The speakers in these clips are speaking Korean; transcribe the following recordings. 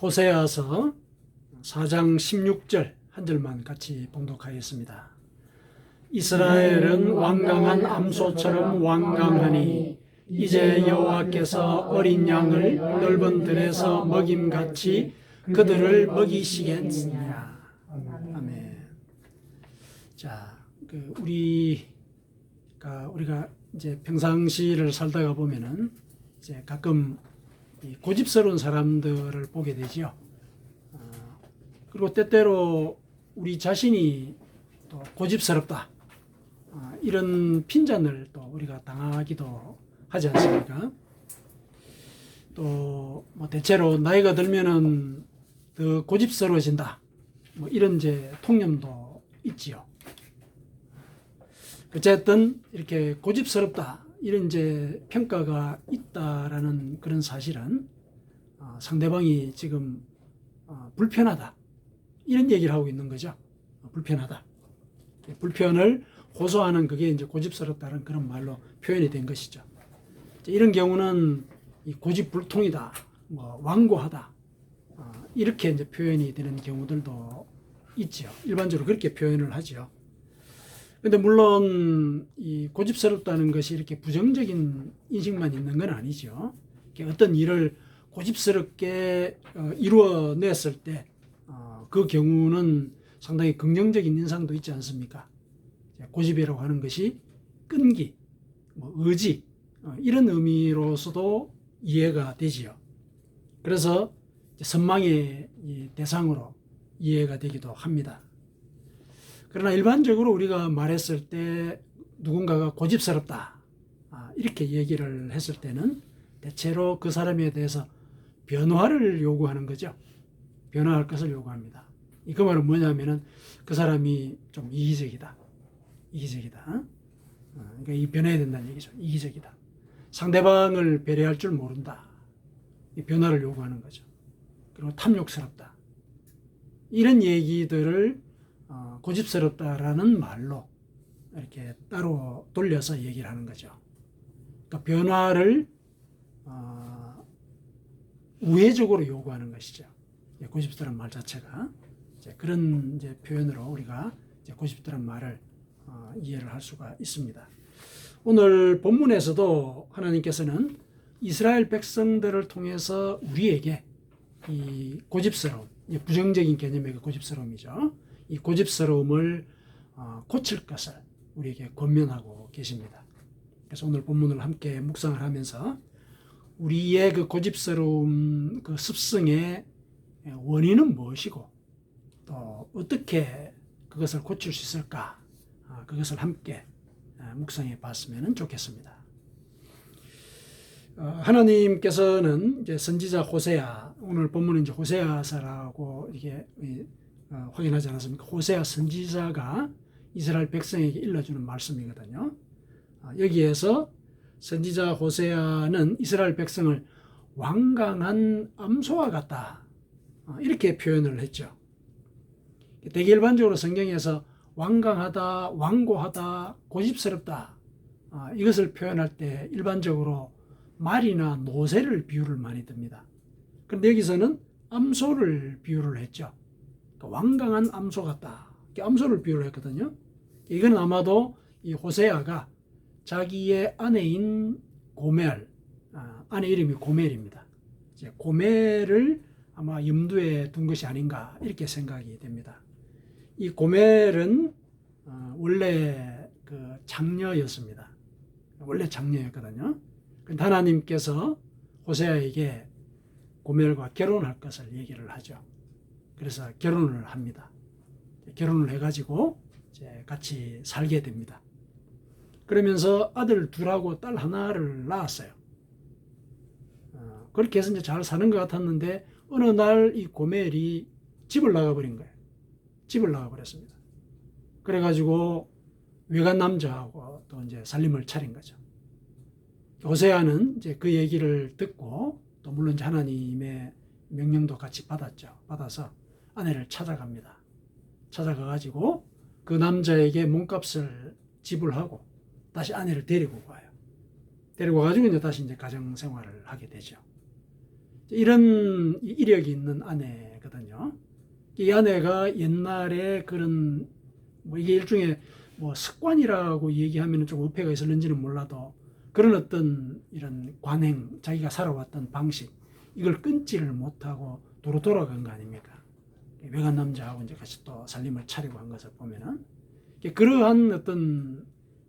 호세아서 4장 16절 한 절만 같이 봉독하겠습니다. 이스라엘은 완강한 암소처럼 완강하니 이제 여호와께서 어린 양을 넓은 들에서 먹임같이 그들을 먹이시겠느냐. 아멘. 자, 우리가 이제 평상시를 살다가 보면은 이제 가끔 고집스러운 사람들을 보게 되지요. 그리고 때때로 우리 자신이 또 고집스럽다, 이런 핀잔을 또 우리가 당하기도 하지 않습니까? 또 뭐 대체로 나이가 들면은 더 고집스러워진다, 뭐 이런 이제 통념도 있지요. 어쨌든 이렇게 고집스럽다, 이런 이제 평가가 있다라는 그런 사실은 상대방이 지금 불편하다, 이런 얘기를 하고 있는 거죠. 불편하다. 불편을 호소하는 그게 이제 고집스럽다는 그런 말로 표현이 된 것이죠. 이런 경우는 이 고집불통이다, 뭐 완고하다, 이렇게 이제 표현이 되는 경우들도 있죠. 일반적으로 그렇게 표현을 하죠. 근데 물론 이 고집스럽다는 것이 이렇게 부정적인 인식만 있는 건 아니죠. 어떤 일을 고집스럽게 이루어냈을 때 그 경우는 상당히 긍정적인 인상도 있지 않습니까? 고집이라고 하는 것이 끈기, 뭐 의지, 이런 의미로서도 이해가 되지요. 그래서 선망의 대상으로 이해가 되기도 합니다. 그러나 일반적으로 우리가 말했을 때 누군가가 고집스럽다, 이렇게 얘기를 했을 때는 대체로 그 사람에 대해서 변화를 요구하는 거죠. 변화할 것을 요구합니다. 그 말은 뭐냐면은 그 사람이 좀 이기적이다. 그러니까 이 변해야 된다는 얘기죠. 이기적이다. 상대방을 배려할 줄 모른다. 이 변화를 요구하는 거죠. 그리고 탐욕스럽다. 이런 얘기들을 고집스럽다라는 말로 이렇게 따로 돌려서 얘기를 하는 거죠. 그러니까 변화를 우회적으로 요구하는 것이죠. 고집스러운 말 자체가 그런 이제 표현으로 우리가 이제 고집스러운 말을 이해를 할 수가 있습니다. 오늘 본문에서도 하나님께서는 이스라엘 백성들을 통해서 우리에게 이 고집스러움, 부정적인 개념의 그 고집스러움이죠. 이 고집스러움을 고칠 것을 우리에게 권면하고 계십니다. 그래서 오늘 본문을 함께 묵상을 하면서 우리의 그 고집스러움, 그 습성의 원인은 무엇이고 또 어떻게 그것을 고칠 수 있을까, 그것을 함께 묵상해 봤으면 좋겠습니다. 하나님께서는 이제 선지자 호세아, 오늘 본문은 이제 호세아서라고 이게 확인하지 않았습니까? 호세아 선지자가 이스라엘 백성에게 일러주는 말씀이거든요. 여기에서 선지자 호세아는 이스라엘 백성을 완강한 암소와 같다, 이렇게 표현을 했죠. 되게 일반적으로 성경에서 완강하다, 완고하다, 고집스럽다, 이것을 표현할 때 일반적으로 말이나 노새를 비유를 많이 듭니다. 그런데 여기서는 암소를 비유를 했죠. 그러니까 완강한 암소 같다, 암소를 비유를 했거든요. 이건 아마도 이 호세아가 자기의 아내인 고멜, 아내 이름이 고멜입니다. 이제 고멜을 아마 염두에 둔 것이 아닌가, 이렇게 생각이 됩니다. 이 고멜은 원래 그 장녀였습니다. 원래 장녀였거든요. 그런데 하나님께서 호세아에게 고멜과 결혼할 것을 얘기를 하죠. 그래서 결혼을 합니다. 결혼을 해가지고 이제 같이 살게 됩니다. 그러면서 아들 둘하고 딸 하나를 낳았어요. 그렇게 해서 이제 잘 사는 것 같았는데 어느 날 이 고멜이 집을 나가버린 거예요. 집을 나가버렸습니다. 그래가지고 외간 남자하고 또 이제 살림을 차린 거죠. 호세아는 이제 그 얘기를 듣고 또 물론 이제 하나님의 명령도 같이 받아서 아내를 찾아갑니다. 찾아가가지고 그 남자에게 몸값을 지불하고 다시 아내를 데리고 와요. 데리고 와가지고 이제 다시 이제 가정 생활을 하게 되죠. 이런 이력이 있는 아내거든요. 이 아내가 옛날에 그런 뭐 이게 일종의 뭐 습관이라고 얘기하면 좀 어폐가 있을는지는 몰라도 그런 어떤 이런 관행, 자기가 살아왔던 방식, 이걸 끊지를 못하고 도로 돌아간 거 아닙니까? 외간 남자하고 이제 같이 또 살림을 차리고 한 것을 보면은 그러한 어떤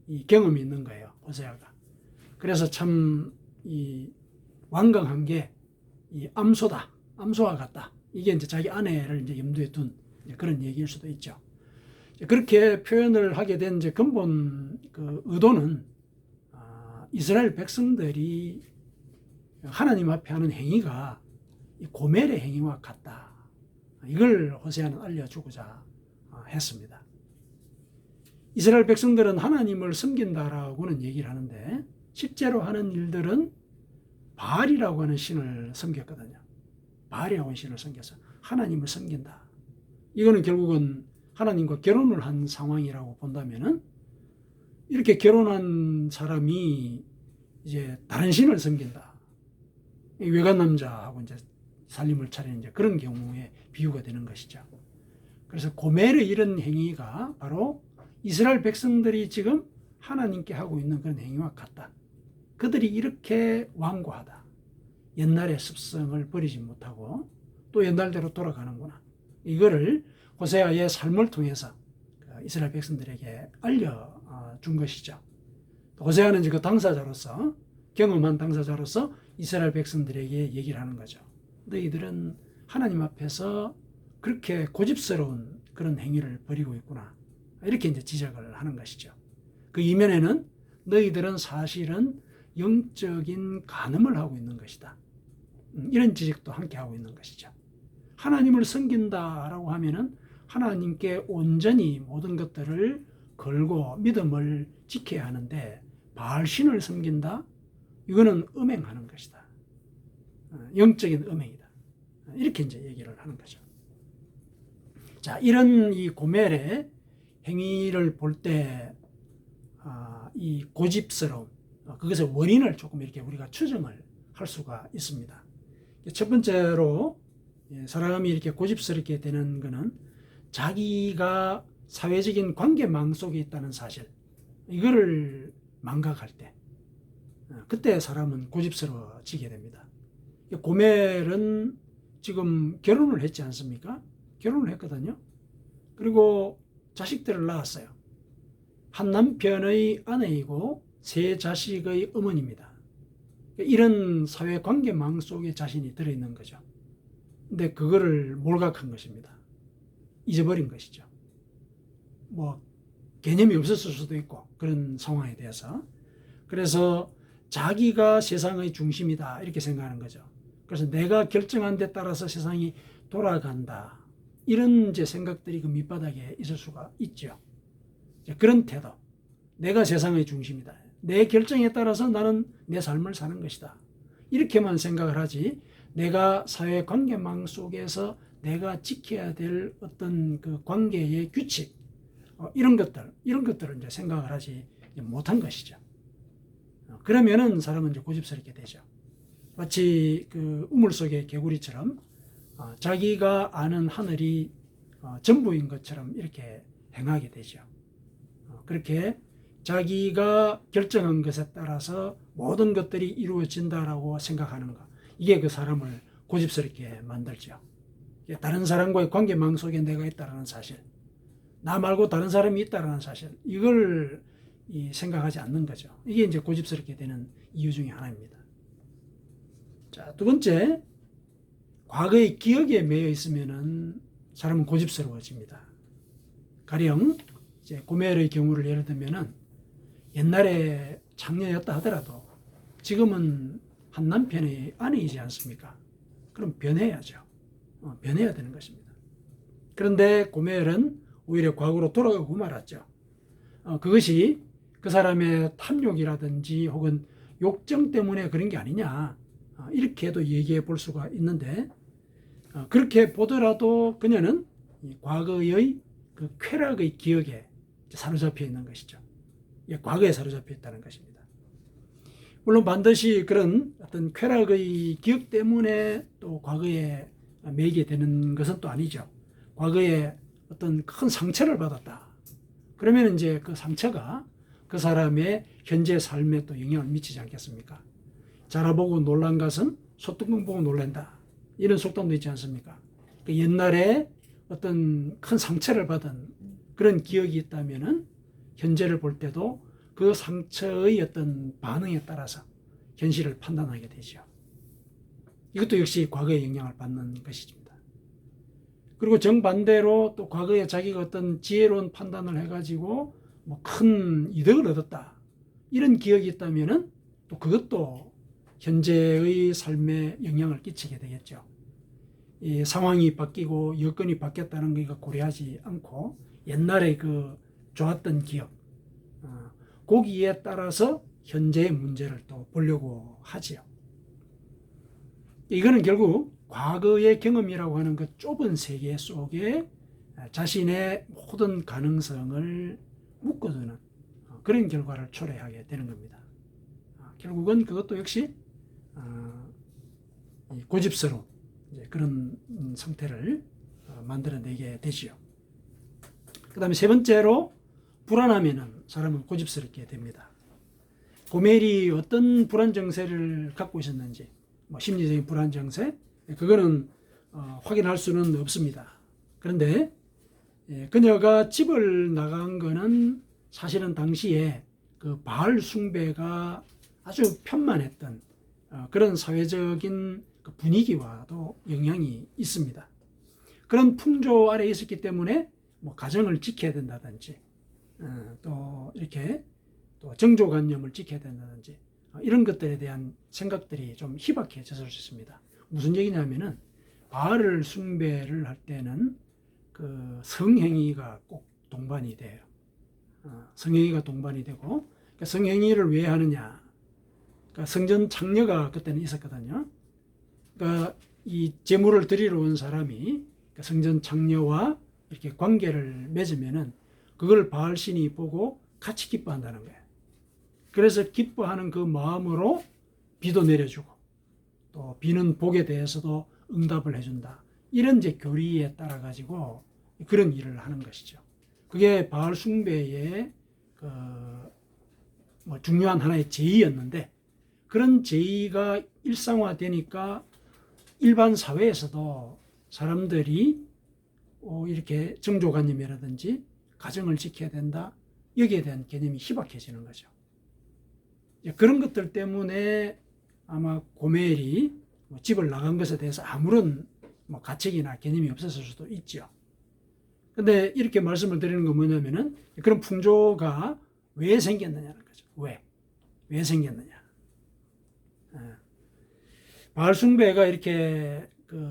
이 경험이 있는 거예요, 호세아가. 그래서 참 이 완강한 게 이 암소다, 암소와 같다. 이게 이제 자기 아내를 이제 염두에 둔 그런 얘기일 수도 있죠. 그렇게 표현을 하게 된 이제 근본 그 의도는 이스라엘 백성들이 하나님 앞에 하는 행위가 고멜의 행위와 같다. 이걸 호세아는 알려주고자 했습니다. 이스라엘 백성들은 하나님을 섬긴다라고는 얘기를 하는데 실제로 하는 일들은 바알이라고 하는 신을 섬겼거든요. 바알이라고 하는 신을 섬겨서 하나님을 섬긴다. 이거는 결국은 하나님과 결혼을 한 상황이라고 본다면은 이렇게 결혼한 사람이 이제 다른 신을 섬긴다. 외간 남자하고 이제 살림을 차리는 이제 그런 경우에 비유가 되는 것이죠. 그래서 고멜의 이런 행위가 바로 이스라엘 백성들이 지금 하나님께 하고 있는 그런 행위와 같다. 그들이 이렇게 완고하다. 옛날의 습성을 버리지 못하고 또 옛날대로 돌아가는구나. 이거를 호세아의 삶을 통해서 이스라엘 백성들에게 알려준 것이죠. 호세아는 그 당사자로서, 경험한 당사자로서 이스라엘 백성들에게 얘기를 하는 거죠. 너희들은 하나님 앞에서 그렇게 고집스러운 그런 행위를 벌이고 있구나. 이렇게 이제 지적을 하는 것이죠. 그 이면에는 너희들은 사실은 영적인 간음을 하고 있는 것이다. 이런 지적도 함께 하고 있는 것이죠. 하나님을 섬긴다라고 하면은 하나님께 온전히 모든 것들을 걸고 믿음을 지켜야 하는데 바알신을 섬긴다? 이거는 음행하는 것이다. 영적인 음행이다. 이렇게 이제 얘기를 하는 거죠. 자, 이런 이 고멜의 행위를 볼 때 이 고집스러움, 그것의 원인을 조금 이렇게 우리가 추정을 할 수가 있습니다. 첫 번째로 사람이 이렇게 고집스럽게 되는 것은 자기가 사회적인 관계망 속에 있다는 사실, 이거를 망각할 때, 그때 사람은 고집스러워지게 됩니다. 고멜은 지금 결혼을 했지 않습니까? 결혼을 했거든요. 그리고 자식들을 낳았어요. 한 남편의 아내이고 세 자식의 어머니입니다. 이런 사회 관계망 속에 자신이 들어있는 거죠. 근데 그거를 몰각한 것입니다. 잊어버린 것이죠. 뭐 개념이 없었을 수도 있고 그런 상황에 대해서. 그래서 자기가 세상의 중심이다 이렇게 생각하는 거죠. 그래서 내가 결정한 데 따라서 세상이 돌아간다. 이런 이제 생각들이 그 밑바닥에 있을 수가 있죠. 그런 태도. 내가 세상의 중심이다. 내 결정에 따라서 나는 내 삶을 사는 것이다. 이렇게만 생각을 하지 내가 사회 관계망 속에서 내가 지켜야 될 어떤 그 관계의 규칙 이런 것들을 이제 생각을 하지 못한 것이죠. 그러면은 사람은 이제 고집스럽게 되죠. 마치 그 우물 속의 개구리처럼 자기가 아는 하늘이 전부인 것처럼 이렇게 행하게 되죠. 그렇게 자기가 결정한 것에 따라서 모든 것들이 이루어진다라고 생각하는 것, 이게 그 사람을 고집스럽게 만들죠. 다른 사람과의 관계망 속에 내가 있다는 사실, 나 말고 다른 사람이 있다는 사실, 이걸 생각하지 않는 거죠. 이게 이제 고집스럽게 되는 이유 중에 하나입니다. 자, 두 번째, 과거의 기억에 매여 있으면은 사람은 고집스러워집니다. 가령 이제 고멜의 경우를 예를 들면은 옛날에 장녀였다 하더라도 지금은 한 남편의 아내이지 않습니까? 그럼 변해야죠. 변해야 되는 것입니다. 그런데 고멜은 오히려 과거로 돌아가고 말았죠. 그것이 그 사람의 탐욕이라든지 혹은 욕정 때문에 그런 게 아니냐 이렇게도 얘기해 볼 수가 있는데 그렇게 보더라도 그녀는 과거의 그 쾌락의 기억에 사로잡혀 있는 것이죠. 과거에 사로잡혀 있다는 것입니다. 물론 반드시 그런 어떤 쾌락의 기억 때문에 또 과거에 매이게 되는 것은 또 아니죠. 과거에 어떤 큰 상처를 받았다. 그러면 이제 그 상처가 그 사람의 현재 삶에 또 영향을 미치지 않겠습니까? 자라보고 놀란 것은 소뚜껑 보고 놀란다. 이런 속담도 있지 않습니까? 옛날에 어떤 큰 상처를 받은 그런 기억이 있다면은 현재를 볼 때도 그 상처의 어떤 반응에 따라서 현실을 판단하게 되죠. 이것도 역시 과거의 영향을 받는 것입니다. 그리고 정반대로 또 과거에 자기가 어떤 지혜로운 판단을 해가지고 뭐 큰 이득을 얻었다. 이런 기억이 있다면은 또 그것도 현재의 삶에 영향을 끼치게 되겠죠. 이 상황이 바뀌고 여건이 바뀌었다는 거 고려하지 않고 옛날에 그 좋았던 기억, 거기에 따라서 현재의 문제를 또 보려고 하지요. 이거는 결국 과거의 경험이라고 하는 그 좁은 세계 속에 자신의 모든 가능성을 묶어두는 그런 결과를 초래하게 되는 겁니다. 결국은 그것도 역시 고집스러운 그런 상태를 만들어내게 되지요. 그 다음에 세 번째로 불안하면 사람은 고집스럽게 됩니다. 고멜이 어떤 불안 정세를 갖고 있었는지, 뭐 심리적인 불안 정세, 그거는 확인할 수는 없습니다. 그런데 그녀가 집을 나간 거는 사실은 당시에 그 바알 숭배가 아주 편만했던 그런 사회적인 그 분위기와도 영향이 있습니다. 그런 풍조 아래에 있었기 때문에 뭐 가정을 지켜야 된다든지 또 이렇게 또 정조관념을 지켜야 된다든지 이런 것들에 대한 생각들이 좀 희박해졌을 수 있습니다. 무슨 얘기냐면은 바알을 숭배를 할 때는 그 성행위가 꼭 동반이 돼요. 성행위가 동반이 되고 그러니까 성행위를 왜 하느냐? 그러니까 성전 창녀가 그때는 있었거든요. 그러니까 이 제물을 드리러 온 사람이 그러니까 성전 창녀와 이렇게 관계를 맺으면은 그걸 바알 신이 보고 같이 기뻐한다는 거예요. 그래서 기뻐하는 그 마음으로 비도 내려주고 또 비는 복에 대해서도 응답을 해준다. 이런 이제 교리에 따라 가지고 그런 일을 하는 것이죠. 그게 바알 숭배의 뭐 중요한 하나의 제의였는데 그런 제의가 일상화되니까 일반 사회에서도 사람들이 이렇게 정조관념이라든지 가정을 지켜야 된다. 여기에 대한 개념이 희박해지는 거죠. 그런 것들 때문에 아마 고멜이 집을 나간 것에 대해서 아무런 뭐 가책이나 개념이 없었을 수도 있죠. 근데 이렇게 말씀을 드리는 건 뭐냐면은 그런 풍조가 왜 생겼느냐는 거죠. 왜 생겼느냐. 바알 숭배가 이렇게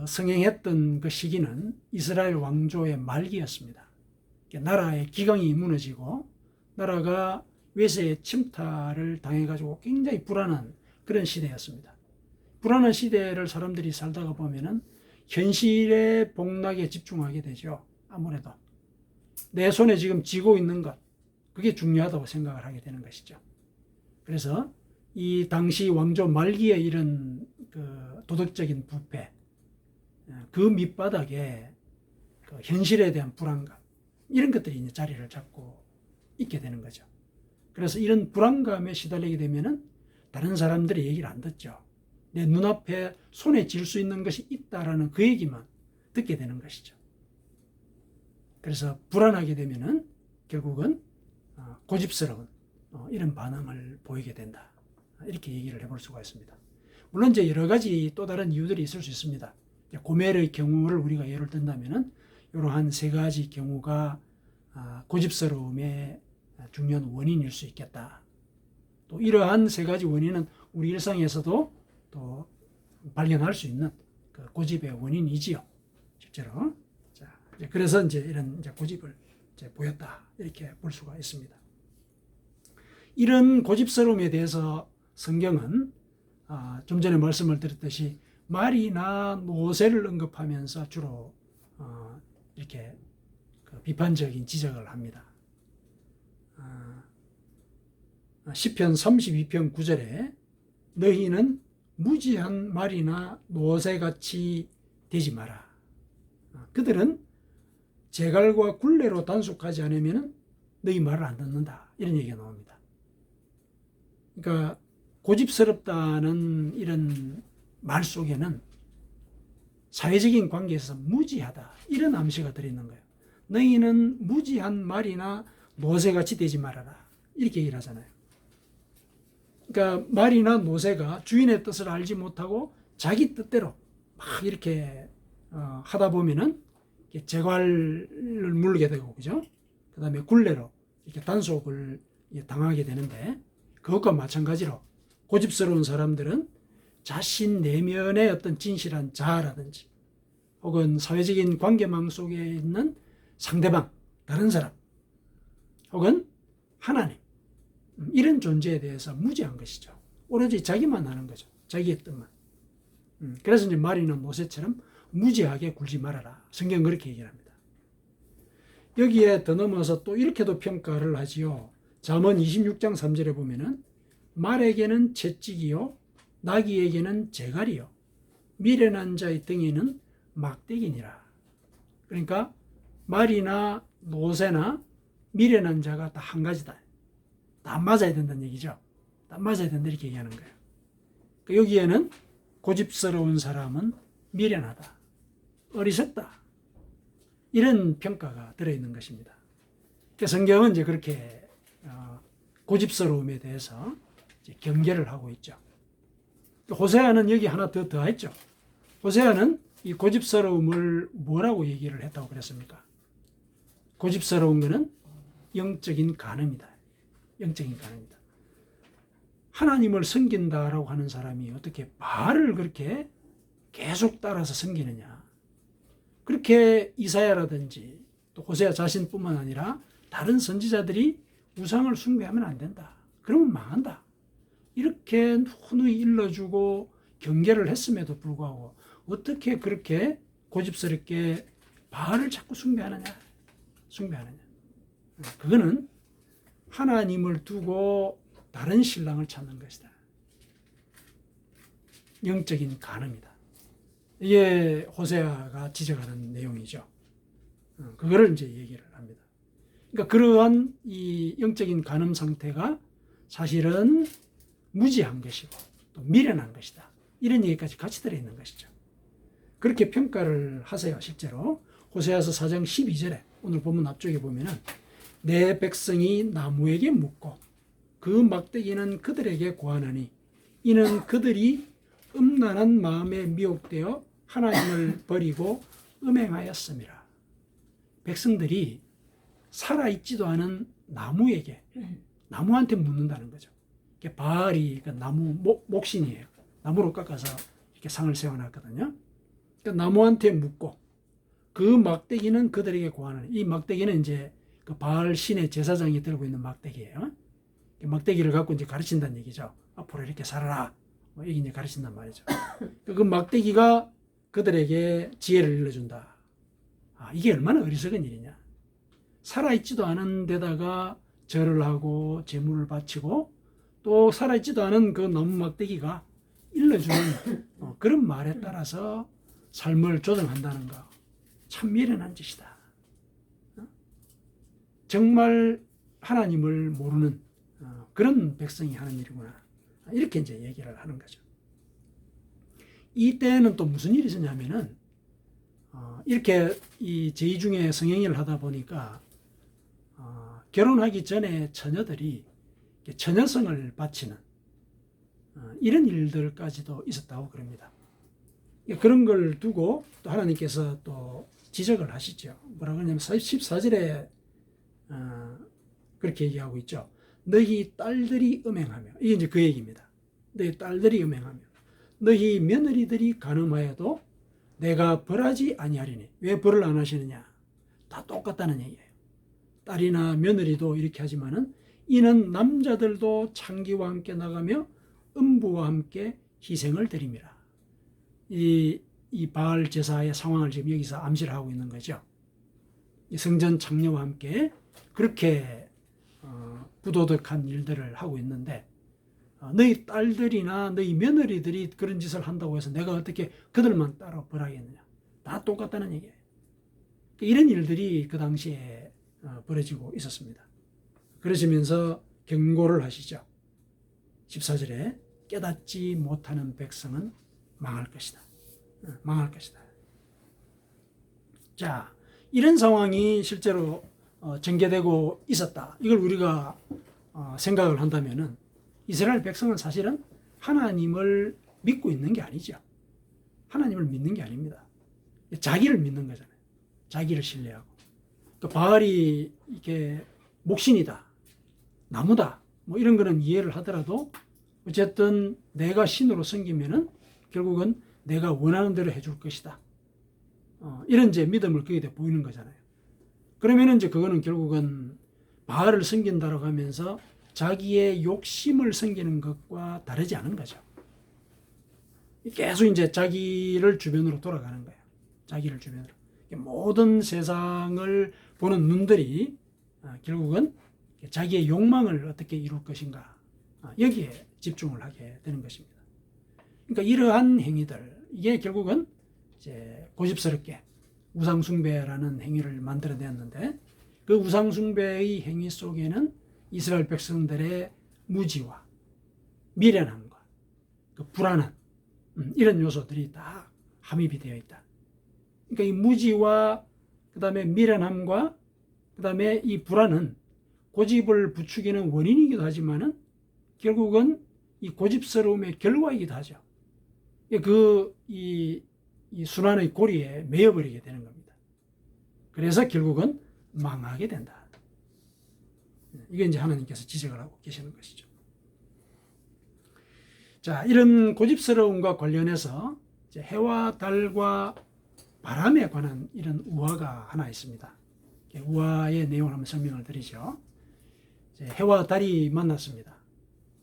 성행했던 그 시기는 이스라엘 왕조의 말기였습니다. 나라의 기강이 무너지고 나라가 외세의 침탈을 당해가지고 굉장히 불안한 그런 시대였습니다. 불안한 시대를 사람들이 살다가 보면은 현실의 복락에 집중하게 되죠. 아무래도 내 손에 지금 쥐고 있는 것 그게 중요하다고 생각을 하게 되는 것이죠. 그래서 이 당시 왕조 말기에 이런 그 도덕적인 부패 그 밑바닥에 그 현실에 대한 불안감 이런 것들이 이제 자리를 잡고 있게 되는 거죠. 그래서 이런 불안감에 시달리게 되면은 다른 사람들의 얘기를 안 듣죠. 내 눈앞에 손에 쥘 수 있는 것이 있다라는 그 얘기만 듣게 되는 것이죠. 그래서 불안하게 되면은 결국은 고집스러운 이런 반응을 보이게 된다. 이렇게 얘기를 해볼 수가 있습니다. 물론 이제 여러 가지 또 다른 이유들이 있을 수 있습니다. 고멜의 경우를 우리가 예를 든다면은 이러한 세 가지 경우가 고집스러움의 중요한 원인일 수 있겠다. 또 이러한 세 가지 원인은 우리 일상에서도 또 발견할 수 있는 그 고집의 원인이지요. 실제로. 자, 그래서 이제 이런 이제 고집을 이제 보였다. 이렇게 볼 수가 있습니다. 이런 고집스러움에 대해서 성경은 좀 전에 말씀을 드렸듯이 말이나 노새를 언급하면서 주로 이렇게 그 비판적인 지적을 합니다. 시편 32편 9절에 너희는 무지한 말이나 노새같이 되지 마라. 그들은 재갈과 굴레로 단속하지 않으면 너희 말을 안 듣는다. 이런 얘기가 나옵니다. 그러니까 고집스럽다는 이런 말 속에는 사회적인 관계에서 무지하다. 이런 암시가 들어있는 거예요. 너희는 무지한 말이나 노새같이 되지 말아라. 이렇게 얘기를 하잖아요. 그러니까 말이나 노새가 주인의 뜻을 알지 못하고 자기 뜻대로 막 이렇게 하다 보면은 재갈을 물게 되고, 그죠? 그 다음에 굴레로 이렇게 단속을 당하게 되는데, 그것과 마찬가지로 고집스러운 사람들은 자신 내면의 어떤 진실한 자아라든지 혹은 사회적인 관계망 속에 있는 상대방, 다른 사람 혹은 하나님, 이런 존재에 대해서 무지한 것이죠. 오로지 자기만 하는 거죠. 자기의 뜻만. 그래서 이제 말이나 노새처럼 무지하게 굴지 말아라. 성경은 그렇게 얘기를 합니다. 여기에 더 넘어서 또 이렇게도 평가를 하지요. 잠언 26장 3절에 보면은 말에게는 채찍이요 나귀에게는 재갈이요 미련한 자의 등에는 막대기니라. 그러니까 말이나 노새나 미련한 자가 다 한 가지다. 다 맞아야 된다는 얘기죠. 다 맞아야 된다 이렇게 얘기하는 거예요. 여기에는 고집스러운 사람은 미련하다, 어리석다, 이런 평가가 들어있는 것입니다. 성경은 이제 그렇게 고집스러움에 대해서 이제 경계를 하고 있죠. 호세아는 여기 하나 더 더했죠. 호세아는 이 고집스러움을 뭐라고 얘기를 했다고 그랬습니까? 고집스러운 것은 영적인 간음이다. 영적인 간음이다. 하나님을 섬긴다라고 하는 사람이 어떻게 바알을 그렇게 계속 따라서 섬기느냐. 그렇게 이사야라든지 또 호세아 자신뿐만 아니라 다른 선지자들이 우상을 숭배하면 안 된다. 그러면 망한다. 이렇게 누누이 일러주고 경계를 했음에도 불구하고 어떻게 그렇게 고집스럽게 바알을 자꾸 숭배하느냐. 그거는 하나님을 두고 다른 신랑을 찾는 것이다. 영적인 간음이다. 이게 호세아가 지적하는 내용이죠. 그거를 이제 얘기를 합니다. 그러니까 그러한 이 영적인 간음 상태가 사실은 무지한 것이고 또 미련한 것이다. 이런 얘기까지 같이 들어있는 것이죠. 그렇게 평가를 하세요. 실제로 호세아서 4장 12절에 오늘 본문 앞쪽에 보면은 내 백성이 나무에게 묻고 그 막대기는 그들에게 고하나니 이는 그들이 음란한 마음에 미혹되어 하나님을 버리고 음행하였음이라. 백성들이 살아있지도 않은 나무에게, 나무한테 묻는다는 거죠. 바알이 그 나무 목신이에요. 나무로 깎아서 이렇게 상을 세워놨거든요. 그러니까 나무한테 묻고 그 막대기는 그들에게 고하나니, 이 막대기는 이제 그 바알 신의 제사장이 들고 있는 막대기예요. 막대기를 갖고 이제 가르친다는 얘기죠. 앞으로 이렇게 살아라. 이게 이제 가르친단 말이죠. 그 막대기가 그들에게 지혜를 일러준다. 이게 얼마나 어리석은 일이냐. 살아있지도 않은 데다가 절을 하고 제물을 바치고 또 살아있지도 않은 그 나무 막대기가 일러주는 그런 말에 따라서 삶을 조정한다는 거. 참 미련한 짓이다. 정말 하나님을 모르는 그런 백성이 하는 일이구나. 이렇게 이제 얘기를 하는 거죠. 이때는 또 무슨 일이 있었냐면은, 이렇게 이 제의 중에 성행위를 하다 보니까, 결혼하기 전에 처녀들이 처녀성을 바치는, 이런 일들까지도 있었다고 그럽니다. 그런 걸 두고 또 하나님께서 또 지적을 하시죠. 뭐라고 하냐면 14절에 그렇게 얘기하고 있죠. 너희 딸들이 음행하며, 이게 이제 그 얘기입니다. 너희 딸들이 음행하며 너희 며느리들이 간음하여도 내가 벌하지 아니하리니. 왜 벌을 안 하시느냐? 다 똑같다는 얘기예요. 딸이나 며느리도 이렇게 하지만은 이는 남자들도 창기와 함께 나가며 음부와 함께 희생을 드림이라. 이 바알 제사의 상황을 지금 여기서 암시를 하고 있는 거죠. 이 성전 창녀와 함께 그렇게 부도덕한 일들을 하고 있는데, 너희 딸들이나 너희 며느리들이 그런 짓을 한다고 해서 내가 어떻게 그들만 따로 벌하겠느냐. 다 똑같다는 얘기예요. 이런 일들이 그 당시에 벌어지고 있었습니다. 그러시면서 경고를 하시죠. 14절에 깨닫지 못하는 백성은 망할 것이다. 망할 것이다. 자, 이런 상황이 실제로 전개되고 있었다. 이걸 우리가 생각을 한다면은 이스라엘 백성은 사실은 하나님을 믿고 있는 게 아니죠. 하나님을 믿는 게 아닙니다. 자기를 믿는 거잖아요. 자기를 신뢰하고. 그러니까 바알이 이게 목신이다, 나무다, 뭐 이런 거는 이해를 하더라도 어쨌든 내가 신으로 섬기면은 결국은 내가 원하는 대로 해줄 것이다. 이런 이제 믿음을 거기에 보이는 거잖아요. 그러면은 이제 그거는 결국은 바알을 섬긴다라고 하면서 자기의 욕심을 섬기는 것과 다르지 않은 거죠. 계속 이제 자기를 주변으로 돌아가는 거예요. 자기를 주변으로. 모든 세상을 보는 눈들이 결국은 자기의 욕망을 어떻게 이룰 것인가, 여기에 집중을 하게 되는 것입니다. 그러니까 이러한 행위들, 이게 결국은 이제 고집스럽게 우상숭배라는 행위를 만들어냈는데, 그 우상숭배의 행위 속에는 이스라엘 백성들의 무지와 미련함과 그 불안한 이런 요소들이 다 함입이 되어 있다. 그러니까 이 무지와 그 다음에 미련함과 그 다음에 이 불안은 고집을 부추기는 원인이기도 하지만은 결국은 이 고집스러움의 결과이기도 하죠. 이 순환의 고리에 매여버리게 되는 겁니다. 그래서 결국은 망하게 된다. 이게 이제 하나님께서 지적을 하고 계시는 것이죠. 자, 이런 고집스러움과 관련해서 이제 해와 달과 바람에 관한 이런 우화가 하나 있습니다. 우화의 내용을 한번 설명을 드리죠. 해와 달이 만났습니다.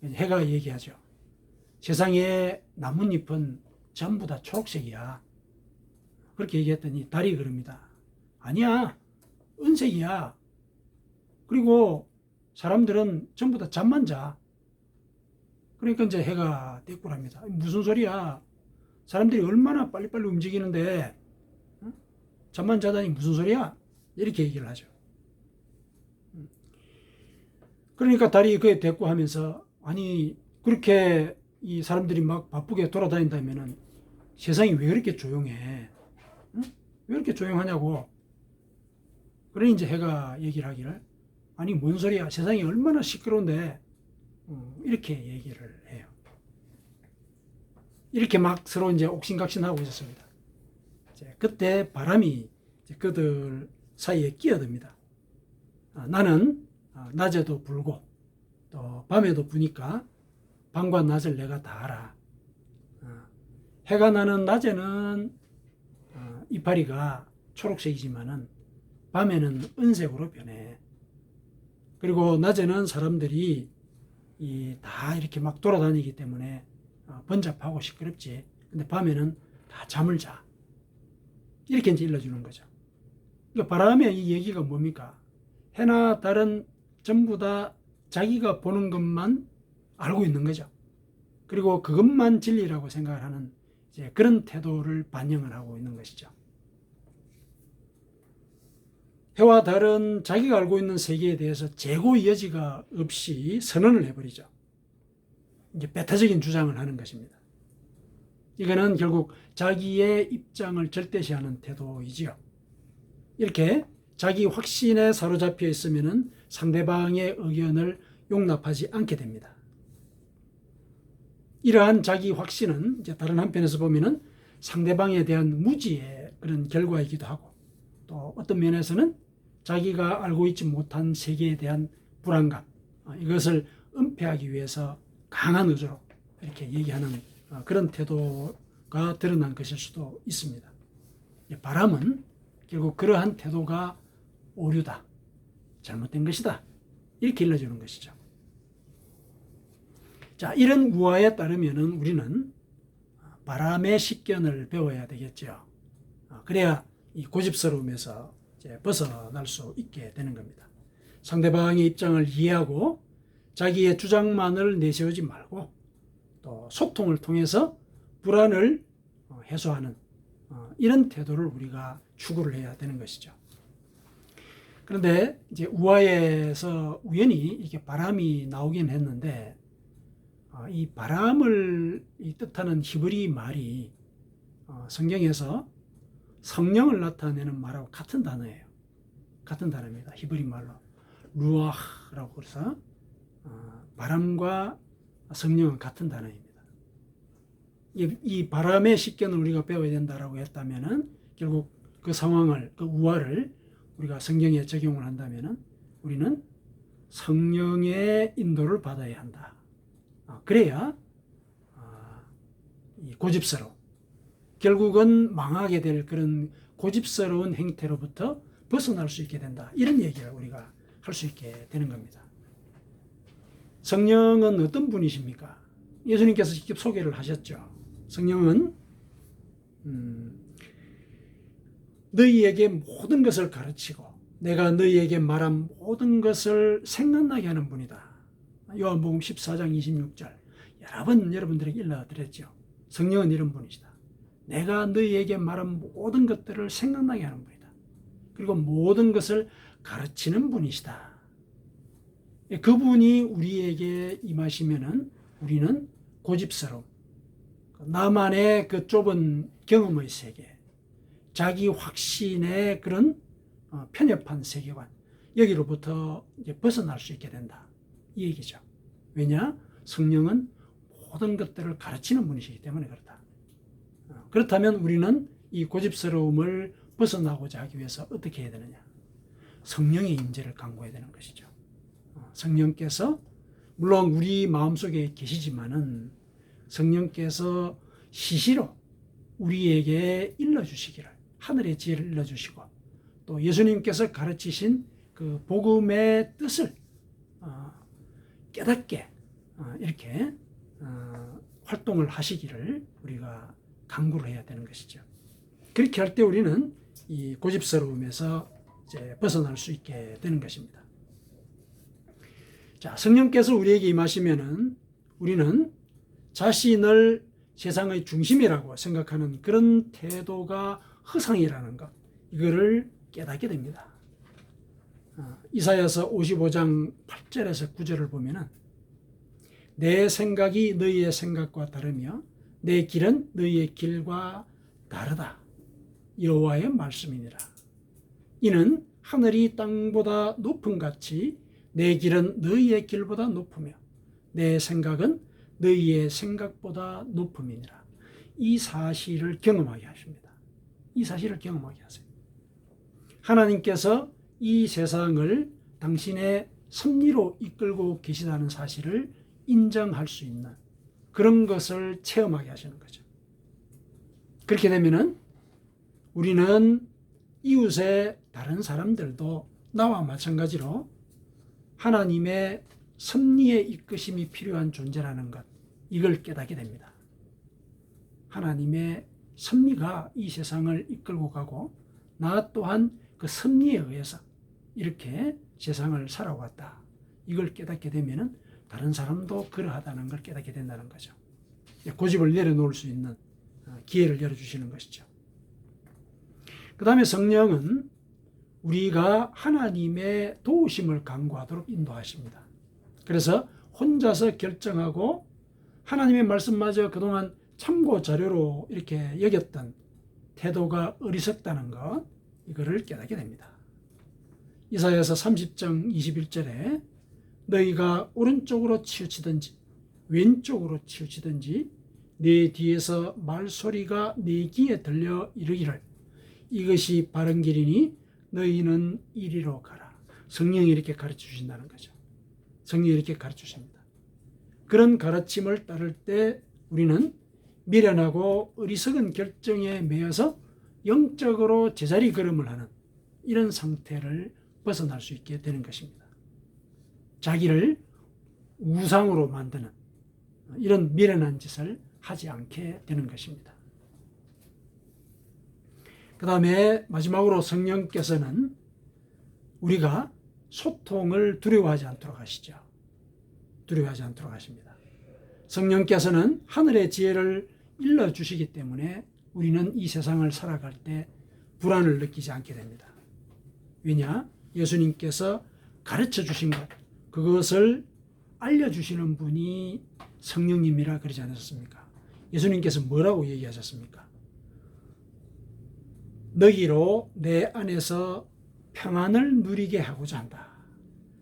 해가 얘기하죠. 세상의 나뭇잎은 전부 다 초록색이야. 그렇게 얘기했더니 달이 그럽니다. 아니야, 은색이야. 그리고 사람들은 전부 다 잠만 자. 그러니까 이제 해가 대꾸합니다. 무슨 소리야? 사람들이 얼마나 빨리빨리 움직이는데 잠만 자다니 무슨 소리야? 이렇게 얘기를 하죠. 그러니까 달이 그에 대꾸하면서, 아니 그렇게 이 사람들이 막 바쁘게 돌아다닌다면은 세상이 왜 그렇게 조용해? 왜 이렇게 조용하냐고. 그러니 이제 해가 얘기를 하기를, 아니 뭔 소리야, 세상이 얼마나 시끄러운데, 이렇게 얘기를 해요. 이렇게 막 서로 이제 옥신각신하고 있었습니다. 그때 바람이 그들 사이에 끼어듭니다. 나는 낮에도 불고 또 밤에도 부니까 밤과 낮을 내가 다 알아. 해가 나는 낮에는 이파리가 초록색이지만은 밤에는 은색으로 변해. 그리고 낮에는 사람들이 다 이렇게 막 돌아다니기 때문에 번잡하고 시끄럽지. 근데 밤에는 다 잠을 자. 이렇게 이제 일러주는 거죠. 그러니까 바람의 이 얘기가 뭡니까? 해나 달은 전부 다 자기가 보는 것만 알고 있는 거죠. 그리고 그것만 진리라고 생각을 하는 이제 그런 태도를 반영을 하고 있는 것이죠. 해와 달은 자기가 알고 있는 세계에 대해서 재고의 여지가 없이 선언을 해버리죠. 이제 배타적인 주장을 하는 것입니다. 이거는 결국 자기의 입장을 절대시하는 태도이지요. 이렇게 자기 확신에 사로잡혀 있으면은 상대방의 의견을 용납하지 않게 됩니다. 이러한 자기 확신은 이제 다른 한편에서 보면은 상대방에 대한 무지의 그런 결과이기도 하고, 또 어떤 면에서는 자기가 알고 있지 못한 세계에 대한 불안감, 이것을 은폐하기 위해서 강한 의지로 이렇게 얘기하는 그런 태도가 드러난 것일 수도 있습니다. 바람은 결국 그러한 태도가 오류다, 잘못된 것이다, 이렇게 일러주는 것이죠. 자, 이런 우화에 따르면은 우리는 바람의 식견을 배워야 되겠죠. 그래야 이 고집스러움에서 이제 벗어날 수 있게 되는 겁니다. 상대방의 입장을 이해하고 자기의 주장만을 내세우지 말고 또 소통을 통해서 불안을 해소하는 이런 태도를 우리가 추구를 해야 되는 것이죠. 그런데 이제 우화에서 우연히 이렇게 바람이 나오긴 했는데 이 바람을 뜻하는 히브리 말이 성경에서 성령을 나타내는 말하고 같은 단어예요. 같은 단어입니다. 히브리 말로 루아흐라고 그래서 바람과 성령은 같은 단어입니다. 이 바람의 식견을 우리가 배워야 된다라고 했다면은 결국 그 상황을, 그 우화를 우리가 성경에 적용을 한다면은 우리는 성령의 인도를 받아야 한다. 그래야 이 고집스러움, 결국은 망하게 될 그런 고집스러운 행태로부터 벗어날 수 있게 된다. 이런 얘기를 우리가 할 수 있게 되는 겁니다. 성령은 어떤 분이십니까? 예수님께서 직접 소개를 하셨죠. 성령은 너희에게 모든 것을 가르치고 내가 너희에게 말한 모든 것을 생각나게 하는 분이다. 요한복음 14장 26절 여러 번 여러분들에게 일러드렸죠. 성령은 이런 분이시다. 내가 너희에게 말한 모든 것들을 생각나게 하는 분이다. 그리고 모든 것을 가르치는 분이시다. 그분이 우리에게 임하시면은 우리는 고집스러움, 나만의 그 좁은 경험의 세계, 자기 확신의 그런 편협한 세계관, 여기로부터 이제 벗어날 수 있게 된다. 이 얘기죠. 왜냐? 성령은 모든 것들을 가르치는 분이시기 때문에 그렇다. 그렇다면 우리는 이 고집스러움을 벗어나고자 하기 위해서 어떻게 해야 되느냐? 성령의 임재를 강구해야 되는 것이죠. 성령께서 물론 우리 마음속에 계시지만은 성령께서 시시로 우리에게 일러주시기를, 하늘의 지혜를 일러주시고 또 예수님께서 가르치신 그 복음의 뜻을 깨닫게 이렇게 활동을 하시기를 우리가 강구를 해야 되는 것이죠. 그렇게 할 때 우리는 이 고집스러움에서 이제 벗어날 수 있게 되는 것입니다. 자, 성령께서 우리에게 임하시면은 우리는 자신을 세상의 중심이라고 생각하는 그런 태도가 허상이라는 것, 이거를 깨닫게 됩니다. 이사야서 55장 8절에서 9절을 보면은 내 생각이 너희의 생각과 다르며 내 길은 너희의 길과 다르다. 여호와의 말씀이니라. 이는 하늘이 땅보다 높음 같이 내 길은 너희의 길보다 높으며 내 생각은 너희의 생각보다 높음이니라. 이 사실을 경험하게 하십니다. 이 사실을 경험하게 하세요. 하나님께서 이 세상을 당신의 섭리로 이끌고 계시다는 사실을 인정할 수 있는 그런 것을 체험하게 하시는 거죠. 그렇게 되면은 우리는 이웃의 다른 사람들도 나와 마찬가지로 하나님의 섭리의 이끄심이 필요한 존재라는 것, 이걸 깨닫게 됩니다. 하나님의 섭리가 이 세상을 이끌고 가고 나 또한 그 섭리에 의해서 이렇게 세상을 살아왔다. 이걸 깨닫게 되면은 다른 사람도 그러하다는 걸 깨닫게 된다는 거죠. 고집을 내려놓을 수 있는 기회를 열어주시는 것이죠. 그 다음에 성령은 우리가 하나님의 도우심을 간구하도록 인도하십니다. 그래서 혼자서 결정하고 하나님의 말씀마저 그동안 참고 자료로 이렇게 여겼던 태도가 어리석다는 것, 이거를 깨닫게 됩니다. 이사야서 30장 21절에 너희가 오른쪽으로 치우치든지 왼쪽으로 치우치든지 내 뒤에서 말소리가 내 귀에 들려 이르기를 이것이 바른 길이니 너희는 이리로 가라. 성령이 이렇게 가르쳐 주신다는 거죠. 성령이 이렇게 가르쳐 주십니다. 그런 가르침을 따를 때 우리는 미련하고 어리석은 결정에 매여서 영적으로 제자리 걸음을 하는 이런 상태를 벗어날 수 있게 되는 것입니다. 자기를 우상으로 만드는 이런 미련한 짓을 하지 않게 되는 것입니다. 그 다음에 마지막으로 성령께서는 우리가 소통을 두려워하지 않도록 하시죠. 두려워하지 않도록 하십니다. 성령께서는 하늘의 지혜를 일러주시기 때문에 우리는 이 세상을 살아갈 때 불안을 느끼지 않게 됩니다. 왜냐? 예수님께서 가르쳐 주신 것, 그것을 알려주시는 분이 성령님이라 그러지 않으셨습니까? 예수님께서 뭐라고 얘기하셨습니까? 너희로 내 안에서 평안을 누리게 하고자 한다.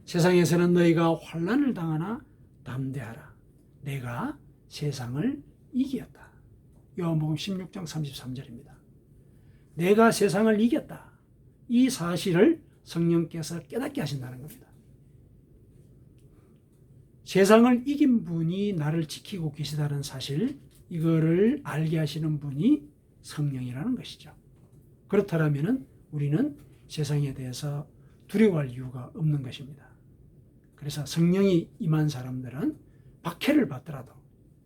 세상에서는 너희가 환난을 당하나 담대하라. 내가 세상을 이겼다. 요한복음 16장 33절입니다. 내가 세상을 이겼다. 이 사실을 성령께서 깨닫게 하신다는 겁니다. 세상을 이긴 분이 나를 지키고 계시다는 사실, 이거를 알게 하시는 분이 성령이라는 것이죠. 그렇다면 우리는 세상에 대해서 두려워할 이유가 없는 것입니다. 그래서 성령이 임한 사람들은 박해를 받더라도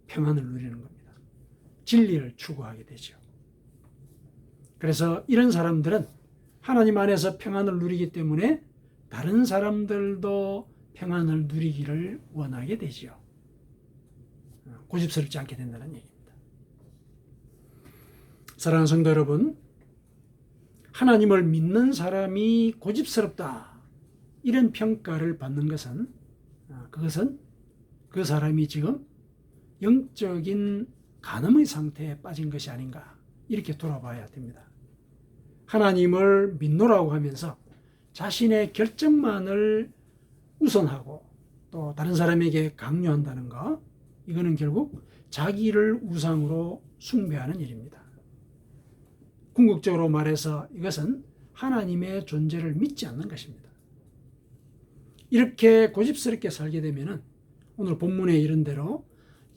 평안을 누리는 겁니다. 진리를 추구하게 되죠. 그래서 이런 사람들은 하나님 안에서 평안을 누리기 때문에 다른 사람들도 평안을 누리기를 원하게 되지요. 고집스럽지 않게 된다는 얘기입니다. 사랑하는 성도 여러분, 하나님을 믿는 사람이 고집스럽다, 이런 평가를 받는 것은, 그것은 그 사람이 지금 영적인 간음의 상태에 빠진 것이 아닌가, 이렇게 돌아봐야 됩니다. 하나님을 믿노라고 하면서 자신의 결정만을 우선하고 또 다른 사람에게 강요한다는 것, 이거는 결국 자기를 우상으로 숭배하는 일입니다. 궁극적으로 말해서 이것은 하나님의 존재를 믿지 않는 것입니다. 이렇게 고집스럽게 살게 되면 오늘 본문에 이른 대로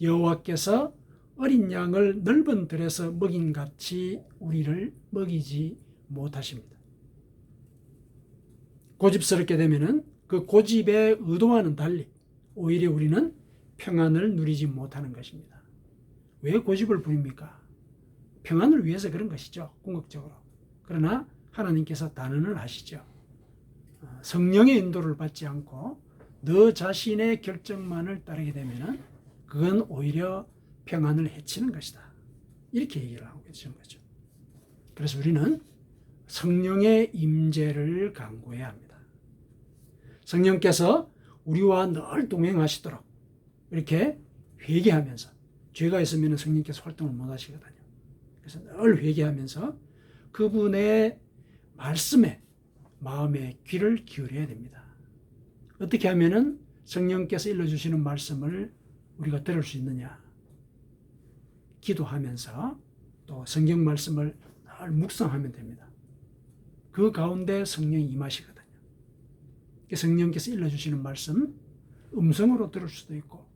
여호와께서 어린 양을 넓은 들에서 먹인 같이 우리를 먹이지 못하십니다. 고집스럽게 되면 그 고집의 의도와는 달리 오히려 우리는 평안을 누리지 못하는 것입니다. 왜 고집을 부립니까? 평안을 위해서 그런 것이죠, 궁극적으로. 그러나 하나님께서 단언을 하시죠. 성령의 인도를 받지 않고 너 자신의 결정만을 따르게 되면 그건 오히려 평안을 해치는 것이다, 이렇게 얘기를 하고 계시는 거죠. 그래서 우리는 성령의 임재를 간구해야 합니다. 성령께서 우리와 늘 동행하시도록 이렇게 회개하면서, 죄가 있으면 성령께서 활동을 못 하시거든요. 그래서 늘 회개하면서 그분의 말씀에 마음의 귀를 기울여야 됩니다. 어떻게 하면은 성령께서 일러주시는 말씀을 우리가 들을 수 있느냐? 기도하면서 또 성경 말씀을 늘 묵상하면 됩니다. 그 가운데 성령이 임하시거든요. 성령께서 일러주시는 말씀, 음성으로 들을 수도 있고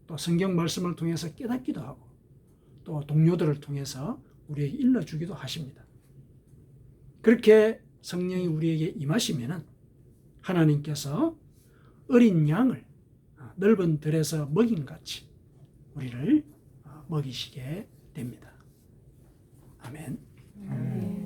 또 성경 말씀을 통해서 깨닫기도 하고 또 동료들을 통해서 우리에게 일러주기도 하십니다. 그렇게 성령이 우리에게 임하시면은 하나님께서 어린 양을 넓은 들에서 먹인 같이 우리를 먹이시게 됩니다. 아멘.